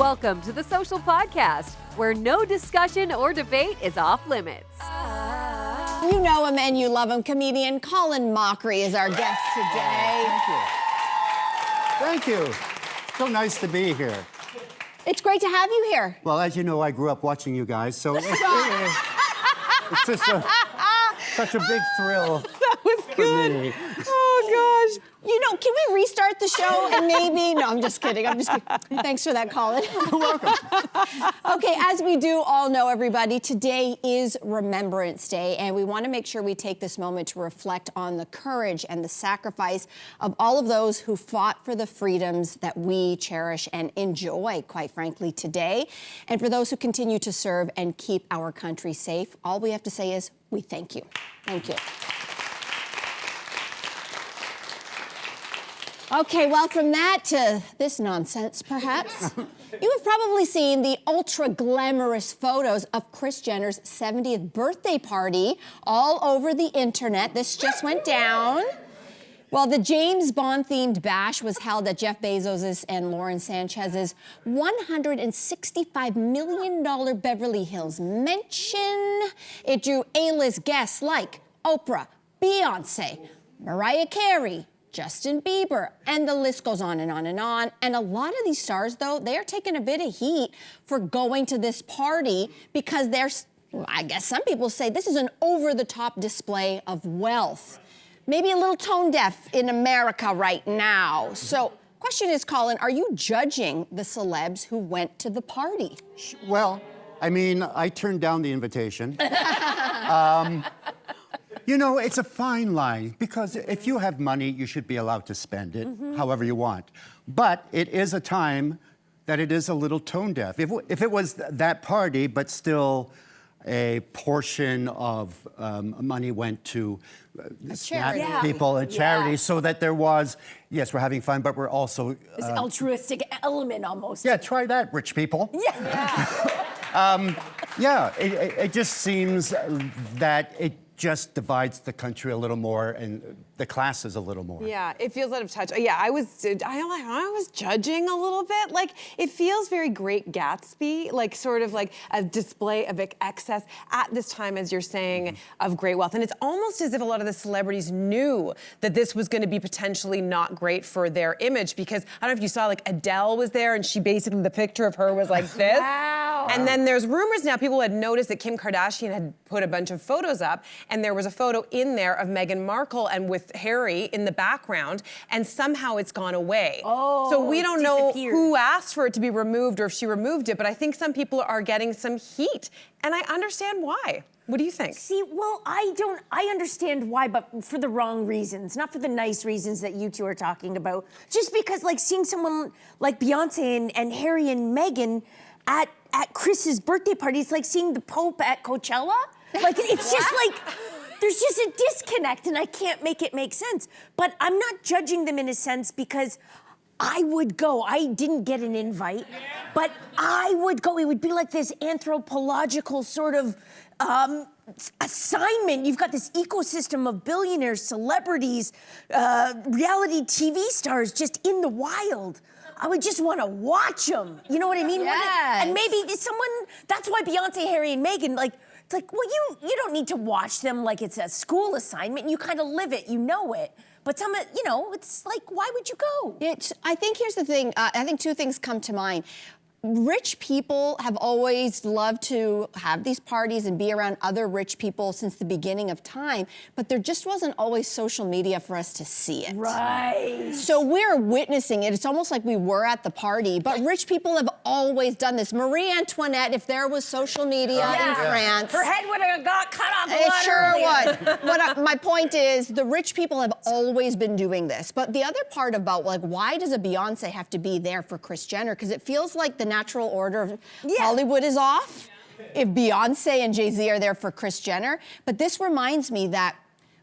Welcome to the Social Podcast, where no discussion or debate is off limits. You know him and you love him. Comedian Colin Mockery is our guest today. Thank you. So nice to be here. It's great to have you here. Well, as you know, I grew up watching you guys, so it's just such a big thrill. That was good. Me. Oh, gosh. You know, can we restart the show and maybe... No, I'm just kidding. Thanks for that, Colin. You're welcome. Okay, as we do all know, everybody, today is Remembrance Day, and we want to make sure we take this moment to reflect on the courage and the sacrifice of all of those who fought for the freedoms that we cherish and enjoy, quite frankly, today. And for those who continue to serve and keep our country safe, all we have to say is, we thank you. Thank you. Okay, well, from that to this nonsense, perhaps. You have probably seen the ultra-glamorous photos of Kris Jenner's 70th birthday party all over the internet. This just went down. Well, the James Bond-themed bash was held at Jeff Bezos' and Lauren Sanchez's $165 million Beverly Hills mansion. It drew A-list guests like Oprah, Beyonce, Mariah Carey, Justin Bieber, and the list goes on and on and on. And a lot of these stars, though, they are taking a bit of heat for going to this party because I guess some people say this is an over-the-top display of wealth. Maybe a little tone-deaf in America right now. So, question is, Colin, are you judging the celebs who went to the party? Well, I mean, I turned down the invitation. You know, it's a fine line, because if you have money, you should be allowed to spend it however you want. But it is a time that it is a little tone-deaf. If it was that party, but still a portion of money went to charity. people and charities, so that there was, yes, we're having fun, but we're also... this altruistic element almost. Yeah, try that, rich people. Yeah. It just seems that it just divides the country a little more and the classes a little more. Yeah, it feels out of touch. Yeah, I was judging a little bit. Like, it feels very Great Gatsby, like sort of like a display of excess at this time, as you're saying, of great wealth. And it's almost as if a lot of the celebrities knew that this was going to be potentially not great for their image, because I don't know if you saw, like, Adele was there, and she basically, the picture of her was like this. Wow. And then there's rumors now, people had noticed that Kim Kardashian had put a bunch of photos up, and there was a photo in there of Meghan Markle and with Harry in the background, and somehow it's gone away. Oh, so we don't know disappeared. who asked for it to be removed or if she removed it, but I think some people are getting some heat, and I understand why. What do you think? See, well, I understand why, but for the wrong reasons, not for the nice reasons that you two are talking about. Just because, like, seeing someone like Beyonce and Harry and Meghan at Chris's birthday party, it's like seeing the Pope at Coachella. Like, it's just like, there's just a disconnect, and I can't make it make sense. But I'm not judging them in a sense, because I would go. I didn't get an invite, but I would go. It would be like this anthropological sort of assignment. You've got this ecosystem of billionaires, celebrities, reality TV stars just in the wild. I would just want to watch them. You know what I mean? Yes. And maybe someone, that's why Beyonce, Harry, and Meghan, like, it's like, well, you don't need to watch them like it's a school assignment. You kind of live it, you know it. But some, you know, it's like, why would you go? I think here's the thing. I think two things come to mind. Rich people have always loved to have these parties and be around other rich people since the beginning of time, but there just wasn't always social media for us to see it. Right. So we're witnessing it. It's almost like we were at the party, but rich people have always done this. Marie Antoinette, if there was social media in France... Her head would have got cut off a It lot sure earlier. would. My point is, the rich people have always been doing this. But the other part about, like, why does a Beyonce have to be there for Kris Jenner? Because it feels like the natural order of Hollywood is off if Beyonce and Jay-Z are there for Kris Jenner. But this reminds me that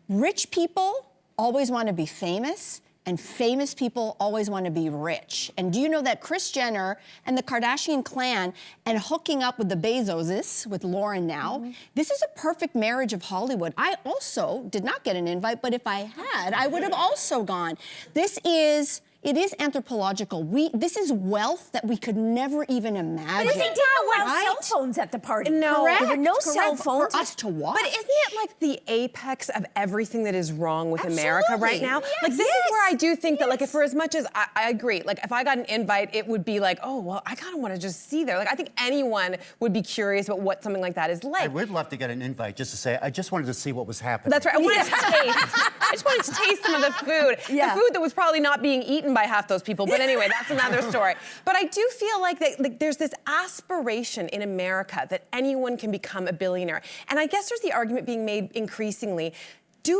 rich people always want to be famous, and famous people always want to be rich. And do you know that Kris Jenner and the Kardashian clan and hooking up with the Bezoses, with Lauren now, this is a perfect marriage of Hollywood. I also did not get an invite, but if I had, I would have also gone. This is it is anthropological. This is wealth that we could never even imagine. But they didn't allow Right? cell phones at the party. No. There were no Correct. cell phones. For us to watch. But isn't it like the apex of everything that is wrong with America right now? Yes. Like, this is where I do think that, like, if for as much as I agree, like, if I got an invite, it would be like, oh, well, I kind of want to just see there. Like, I think anyone would be curious about what something like that is like. I would love to get an invite just to say, I just wanted to see what was happening. That's right. I wanted to taste. I just wanted to taste some of the food. Yeah. The food that was probably not being eaten by half those people. But anyway, that's another story. But I do feel like there's this aspiration in America that anyone can become a billionaire. And I guess there's the argument being made increasingly,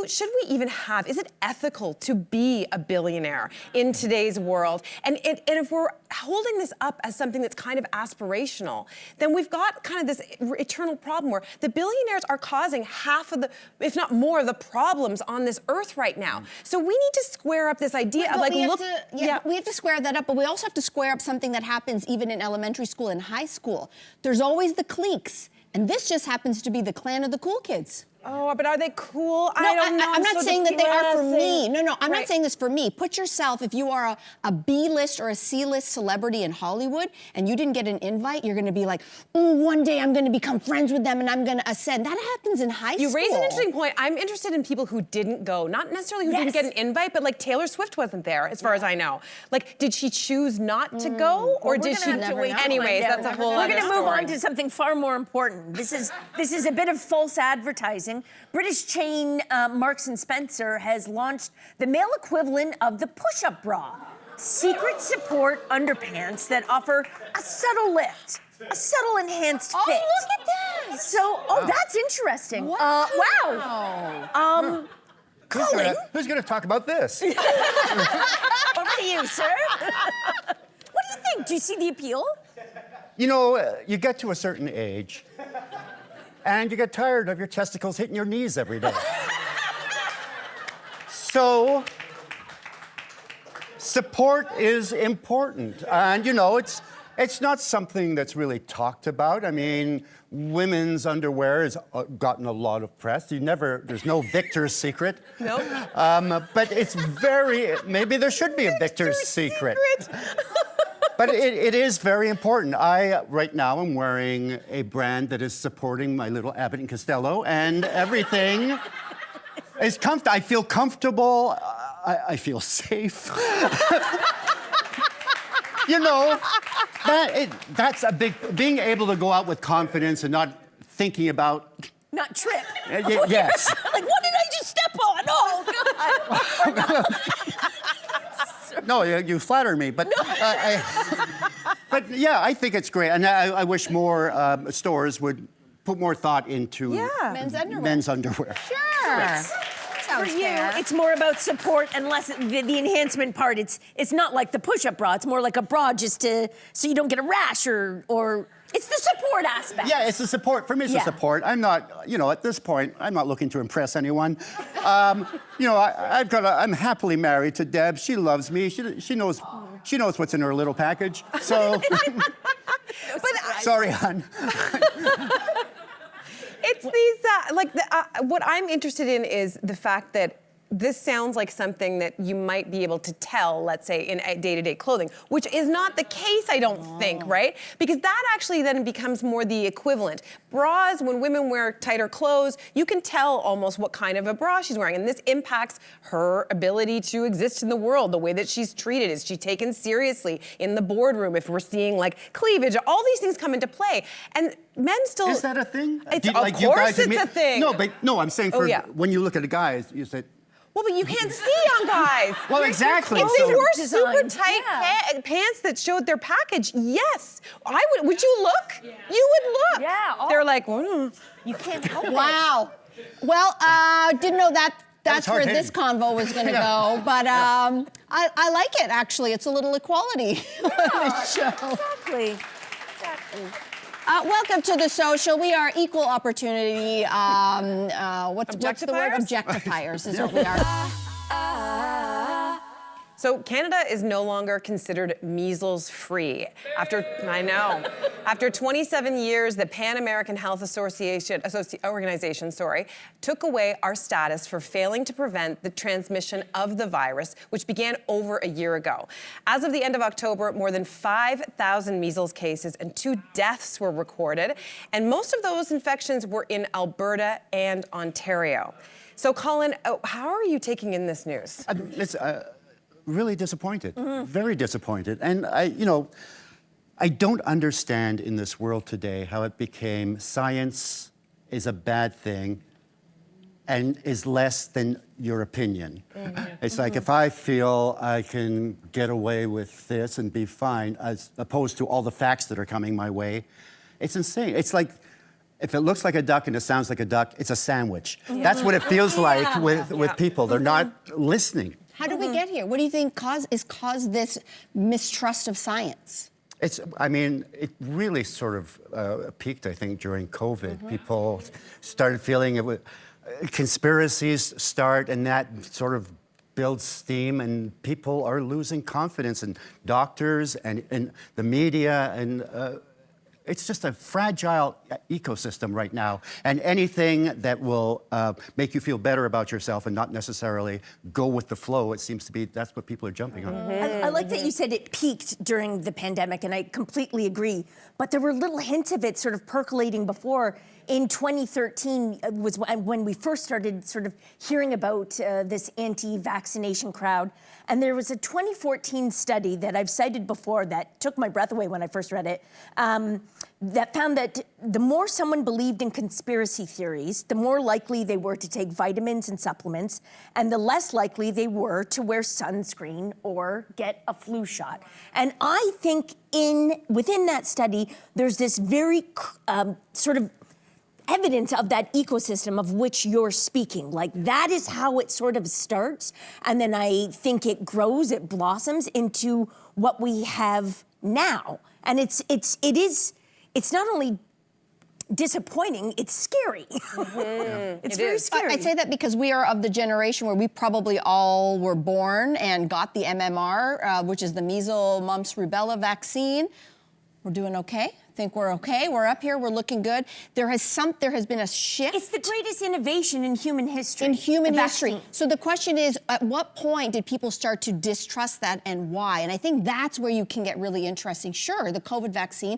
should we even have, is it ethical to be a billionaire in today's world? And if we're holding this up as something that's kind of aspirational, then we've got kind of this eternal problem where the billionaires are causing half of the, if not more, of the problems on this earth right now. So we need to square up this idea of like, we look, we have to square that up, but we also have to square up something that happens even in elementary school and high school. There's always the cliques, and this just happens to be the clan of the cool kids. oh, but are they cool? No, I don't know. I'm not so saying that they are for me. depressing. No, I'm Right. not saying this for me. Put yourself, if you are a B-list or a C-list celebrity in Hollywood and you didn't get an invite, you're going to be like, oh, one day I'm going to become friends with them and I'm going to ascend. That happens in high school. You raise an interesting point. I'm interested in people who didn't go, not necessarily who didn't get an invite, but like Taylor Swift wasn't there, as far as I know. Like, did she choose not to go, or did she? Have to wait to Anyways, find out. that's a whole We're other going to move story. on to something far more important. This is a bit of false advertising. British chain Marks and Spencer has launched the male equivalent of the push-up bra, secret support underpants that offer a subtle lift, a subtle enhanced fit. Oh, look at that! So, that's interesting. Wow. Colin, Who's going to talk about this? over to you, sir. What do you think? Do you see the appeal? You know, you get to a certain age, and you get tired of your testicles hitting your knees every day. So, support is important. And, you know, it's not something that's really talked about. I mean, women's underwear has gotten a lot of press. There's no Victor's Secret. Nope. But it's maybe there should be a Victor's Secret. But it is very important. Right now, I'm wearing a brand that is supporting my little Abbott and Costello, and everything is comfortable. I feel comfortable. I feel safe. You know, that's a big, being able to go out with confidence and not thinking about. Not trip. Yes. Like, what did I just step on? Oh, God. No, you flatter me, but but yeah, I think it's great, and I wish more stores would put more thought into men's underwear. Sure. For you, it's more about support and less the enhancement part. It's not like the push-up bra. It's more like a bra just so you don't get a rash or it's the support aspect. Yeah, it's the support. For me, it's the support. I'm not, at this point, I'm not looking to impress anyone. I'm happily married to Deb. She loves me. She knows what's in her little package. So, sorry, hon. It's these, what I'm interested in is the fact that this sounds like something that you might be able to tell, let's say, in day-to-day clothing, which is not the case, I don't think, right? Because that actually then becomes more the equivalent. Bras, when women wear tighter clothes, you can tell almost what kind of a bra she's wearing, and this impacts her ability to exist in the world, the way that she's treated. Is she taken seriously in the boardroom? If we're seeing, like, cleavage, all these things come into play. And men still... Is that a thing? Of course it's a thing. No, I'm saying when you look at a guy, you say... Well, but you can't see on guys. Well, exactly. If they So- wore super tight pants that showed their package, yes, I would. Would you look? Yeah. You would look. Yeah. They're like, You can't help it. Wow. Well, didn't know that's where this convo was going to go, but I like it, actually. It's a little equality on the show. Exactly. Welcome to The Social. We are equal opportunity, what's the word? Objectifiers? Objectifiers is what we are. So Canada is no longer considered measles-free. After 27 years, the Pan American Health Organization, took away our status for failing to prevent the transmission of the virus, which began over a year ago. As of the end of October, more than 5,000 measles cases and 2 deaths were recorded, and most of those infections were in Alberta and Ontario. So Colin, how are you taking in this news? It's really disappointed, very disappointed. And I don't understand in this world today how it became science is a bad thing and is less than your opinion. It's like if I feel I can get away with this and be fine, as opposed to all the facts that are coming my way, it's insane. It's like, if it looks like a duck and it sounds like a duck, it's a sandwich. That's what it feels like with people. They're not listening. How did we get here? What do you think caused this mistrust of science? It really sort of peaked, I think, during COVID. People started feeling conspiracies start, and that sort of builds steam, and people are losing confidence in doctors and in the media, and it's just a fragile ecosystem right now. And anything that will make you feel better about yourself and not necessarily go with the flow, it seems to be that's what people are jumping on. I like that you said it peaked during the pandemic, and I completely agree. But there were little hints of it sort of percolating before. In 2013 was when we first started sort of hearing about this anti-vaccination crowd. And there was a 2014 study that I've cited before that took my breath away when I first read it, that found that the more someone believed in conspiracy theories, the more likely they were to take vitamins and supplements, and the less likely they were to wear sunscreen or get a flu shot. And I think within that study, there's this very sort of evidence of that ecosystem of which you're speaking. Like, that is how it sort of starts. And then I think it grows, it blossoms into what we have now. And it's not only disappointing, it's scary. It's very scary. I say that because we are of the generation where we probably all were born and got the MMR, which is the measles, mumps, rubella vaccine. We're doing okay. I think we're okay. We're up here. We're looking good. There has been a shift. It's the greatest innovation in human history. In human history. So the question is, at what point did people start to distrust that, and why? And I think that's where you can get really interesting. Sure, the COVID vaccine,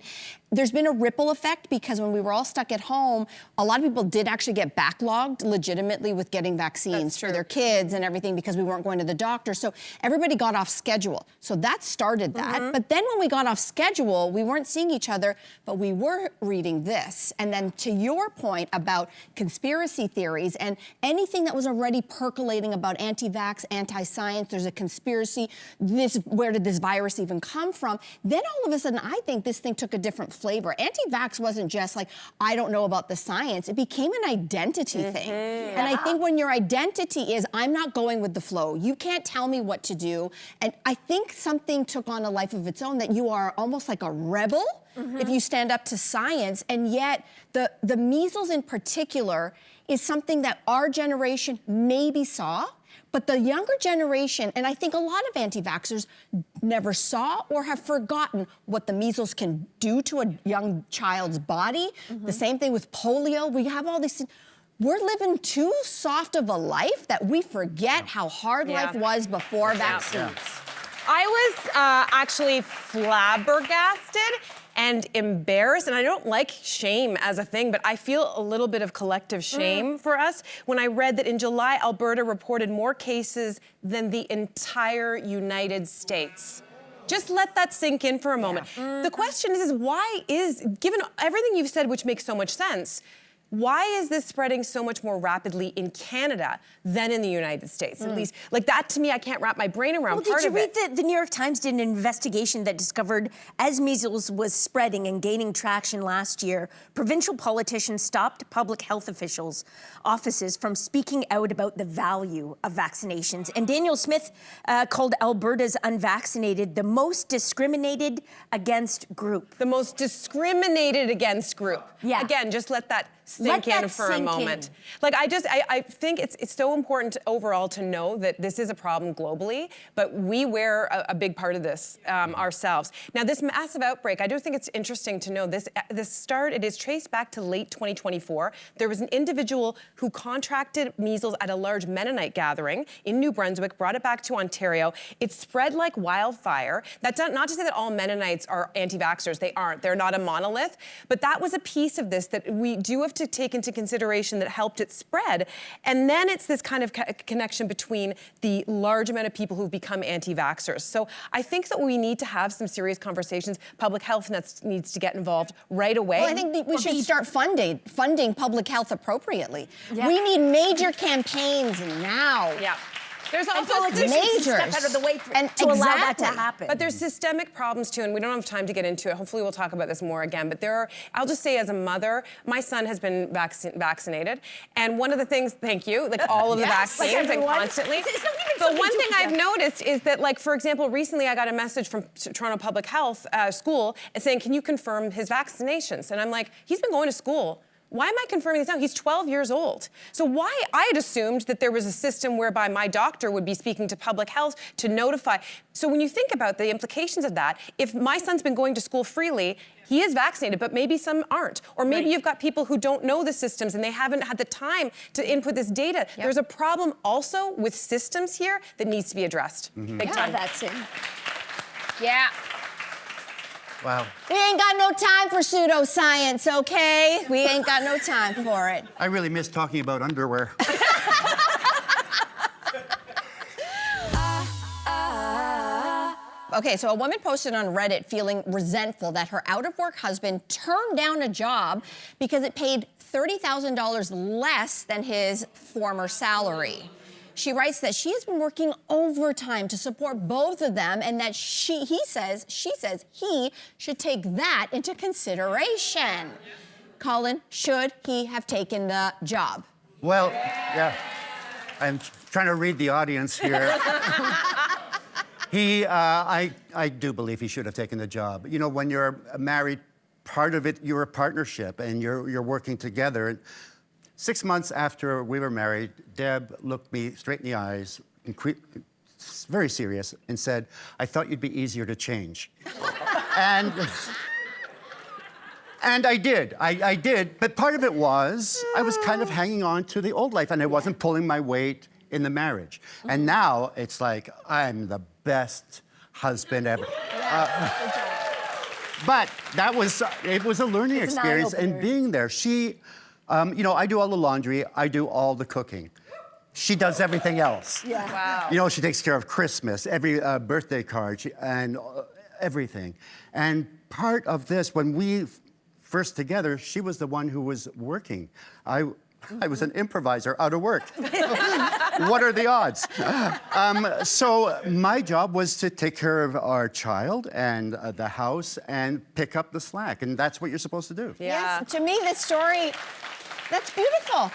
there's been a ripple effect because when we were all stuck at home, a lot of people did actually get backlogged legitimately with getting vaccines for their kids and everything because we weren't going to the doctor. So everybody got off schedule. So that started that. But then when we got off schedule, we weren't seeing each other, but we were reading this. And then to your point about conspiracy theories and anything that was already percolating about anti-vax, anti-science, there's a conspiracy, where did this virus even come from? Then all of a sudden, I think this thing took a different flavor. Anti-vax wasn't just like, I don't know about the science. It became an identity thing. And I think when your identity is, I'm not going with the flow, you can't tell me what to do. And I think something took on a life of its own, that you are almost like a rebel if you stand up to science. And yet the measles in particular is something that our generation maybe saw, but the younger generation, and I think a lot of anti-vaxxers never saw or have forgotten what the measles can do to a young child's body. The same thing with polio. We have all these things. We're living too soft of a life that we forget how hard life was before vaccines. I was actually flabbergasted and embarrassed, and I don't like shame as a thing, but I feel a little bit of collective shame for us when I read that in July, Alberta reported more cases than the entire United States. Just let that sink in for a moment. The question is why given everything you've said, which makes so much sense, why is this spreading so much more rapidly in Canada than in the United States? At least, like that to me, I can't wrap my brain around part of it. Did you read that the New York Times did an investigation that discovered as measles was spreading and gaining traction last year, provincial politicians stopped public health offices from speaking out about the value of vaccinations. And Daniel Smith called Alberta's unvaccinated the most discriminated against group. The most discriminated against group. Yeah. Again, just let that sink in for a moment. Like I think it's so important overall to know that this is a problem globally, but we wear a big part of this ourselves. Now, this massive outbreak, I do think it's interesting to know this it is traced back to late 2024. There was an individual who contracted measles at a large Mennonite gathering in New Brunswick, brought it back to Ontario. It spread like wildfire. That's not to say that all Mennonites are anti-vaxxers. They aren't. They're not a monolith. But that was a piece of this that we do have to take into consideration that helped it spread. And then it's this kind of connection between the large amount of people who've become anti-vaxxers. So I think that we need to have some serious conversations. Public health needs to get involved right away. Well, I think we should start funding public health appropriately. Yeah. We need major campaigns now. Yeah. There's also politicians step out of the way to allow that to happen. But there's systemic problems too, and we don't have time to get into it. Hopefully we'll talk about this more again. But I'll just say as a mother, my son has been vaccinated. And one of the things, thank you, like all of the vaccines and constantly. But one thing I've noticed is that, like, for example, recently I got a message from Toronto Public Health School saying, can you confirm his vaccinations? And I'm like, he's been going to school. Why am I confirming this now? He's 12 years old. So why? I had assumed that there was a system whereby my doctor would be speaking to public health to notify. So when you think about the implications of that, if my son's been going to school freely, he is vaccinated, but maybe some aren't. Or maybe you've got people who don't know the systems and they haven't had the time to input this data. Yep. There's a problem also with systems here that needs to be addressed. Big time. That's it. Yeah. Wow. We ain't got no time for pseudoscience, okay? We ain't got no time for it. I really miss talking about underwear. Okay, so a woman posted on Reddit feeling resentful that her out-of-work husband turned down a job because it paid $30,000 less than his former salary. She writes that she has been working overtime to support both of them and that she says he should take that into consideration. Colin, should he have taken the job? Well, yeah. I'm trying to read the audience here. I do believe he should have taken the job. You know, when you're married, part of it, you're a partnership and you're working together. 6 months after we were married, Deb looked me straight in the eyes, very serious, and said, I thought you'd be easier to change. And I did. I did. But part of it was I was kind of hanging on to the old life, and I wasn't pulling my weight in the marriage. And now it's like I'm the best husband ever. But it was a learning experience, and being there, you know, I do all the laundry, I do all the cooking. She does everything else. Yeah. Wow. You know, she takes care of Christmas, every birthday card, and everything. And part of this, when we first together, she was the one who was working. I was an improviser out of work. What are the odds? So my job was to take care of our child and the house and pick up the slack, and that's what you're supposed to do. Yeah. Yes, to me, this story, that's beautiful.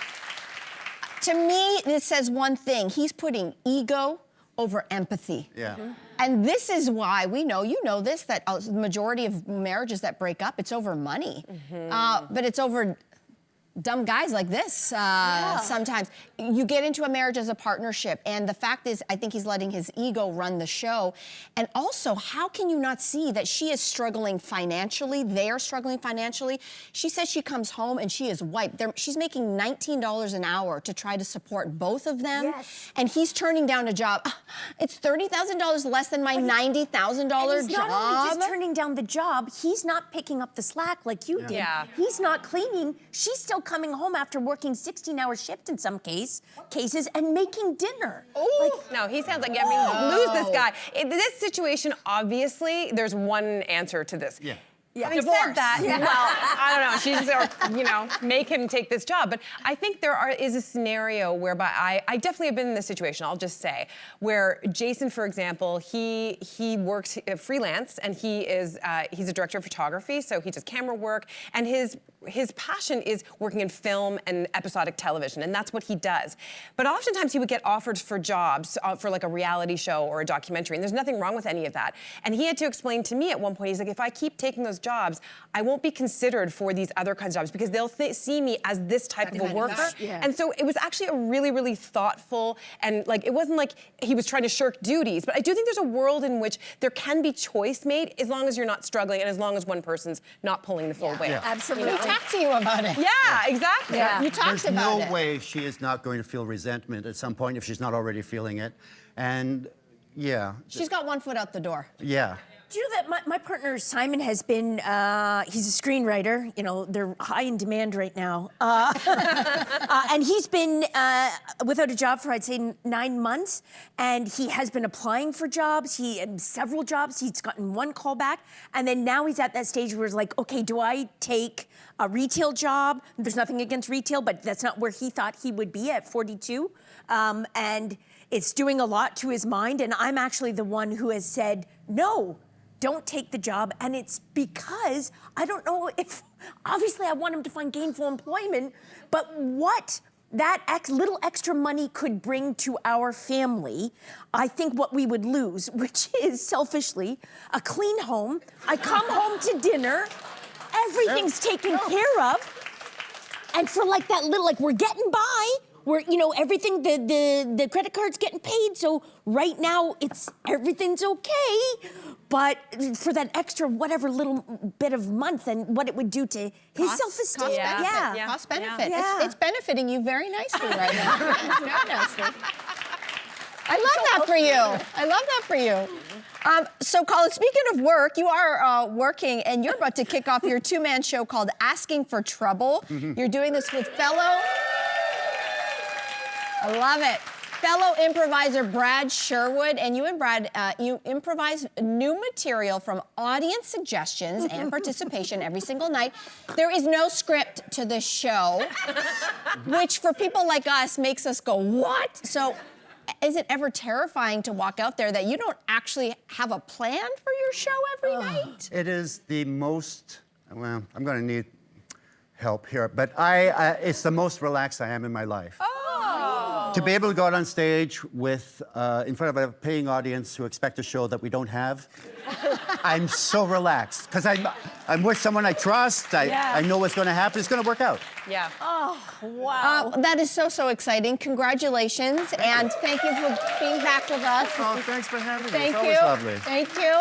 To me, this says one thing. He's putting ego over empathy. Yeah. And this is why we know, you know this, that the majority of marriages that break up, it's over money. But it's over dumb guys like this sometimes. You get into a marriage as a partnership, and the fact is, I think he's letting his ego run the show. And also, how can you not see that she is struggling financially? They are struggling financially. She says she comes home and she is wiped. She's making $19 an hour to try to support both of them. Yes. And he's turning down a job. It's $30,000 less than my $90,000 job. He's not only just turning down the job, he's not picking up the slack like you did. Yeah. He's not cleaning. She's still coming home after working 16-hour shift in some cases and making dinner. No, he sounds like, I mean, lose this guy. In this situation, obviously, there's one answer to this. Yeah. Having said that, well, I don't know. She's, you know, make him take this job. But I think is a scenario whereby I definitely have been in this situation, I'll just say, where Jason, for example, he works freelance, and he's a director of photography, so he does camera work, and his his passion is working in film and episodic television, and that's what he does. But oftentimes he would get offered for jobs for like a reality show or a documentary, and there's nothing wrong with any of that. And he had to explain to me at one point, he's like, if I keep taking those jobs, I won't be considered for these other kinds of jobs because they'll see me as this type of a worker. Yeah. And so it was actually a really, really thoughtful, and like, it wasn't like he was trying to shirk duties, but I do think there's a world in which there can be choice made as long as you're not struggling and as long as one person's not pulling the full weight. Yeah. Absolutely. We talked to you about it. Yeah, exactly. Yeah. You talked There's about no it. way she is not going to feel resentment at some point if she's not already feeling it. And yeah. She's got one foot out the door. Yeah. Do you know that my partner Simon has been, he's a screenwriter, you know, they're high in demand right now. And he's been without a job for, I'd say, 9 months. And he has been applying for jobs, several jobs, he's gotten one call back. And then now he's at that stage where he's like, okay, do I take a retail job? There's nothing against retail, but that's not where he thought he would be at 42. And it's doing a lot to his mind. And I'm actually the one who has said, no, don't take the job. And it's because I don't know if, obviously I want him to find gainful employment, but what that little extra money could bring to our family, I think what we would lose, which is selfishly a clean home. I come home to dinner, everything's taken care of. And for like that little, like we're getting by, we're, you know, everything, the credit card's getting paid, so right now everything's okay. But for that extra whatever little bit of month and what it would do to his self-esteem. Cost benefit. Yeah. Cost benefit. Yeah. It's benefiting you very nicely right now. Very nicely. I love that for you. I love that for you. So, Colin, speaking of work, you are working, and you're about to kick off your two-man show called Asking for Trouble. You're doing this with fellow... I love it. Fellow improviser Brad Sherwood, and you and Brad, you improvise new material from audience suggestions and participation every single night. There is no script to this show, which for people like us makes us go, what? So is it ever terrifying to walk out there that you don't actually have a plan for your show every night? It is the most, well, I'm going to need help here, but it's the most relaxed I am in my life. To be able to go out on stage with, in front of a paying audience who expect a show that we don't have, I'm so relaxed because I'm with someone I trust. I know what's going to happen. It's going to work out. Yeah. Oh, wow. That is so exciting. Congratulations, and thank you for being back with us. Oh, thanks for having me. Thank It's you. always lovely. Thank you.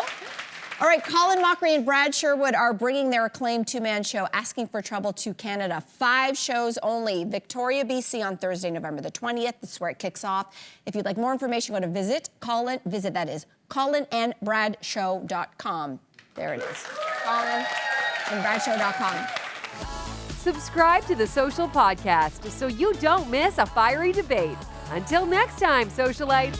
All right, Colin Mockery and Brad Sherwood are bringing their acclaimed two-man show, Asking for Trouble, to Canada. 5 shows only. Victoria, BC on Thursday, November the 20th. That's where it kicks off. If you'd like more information, go to colinandbradshow.com. There it is. colinandbradshow.com. Subscribe to the Social Podcast so you don't miss a fiery debate. Until next time, socialites.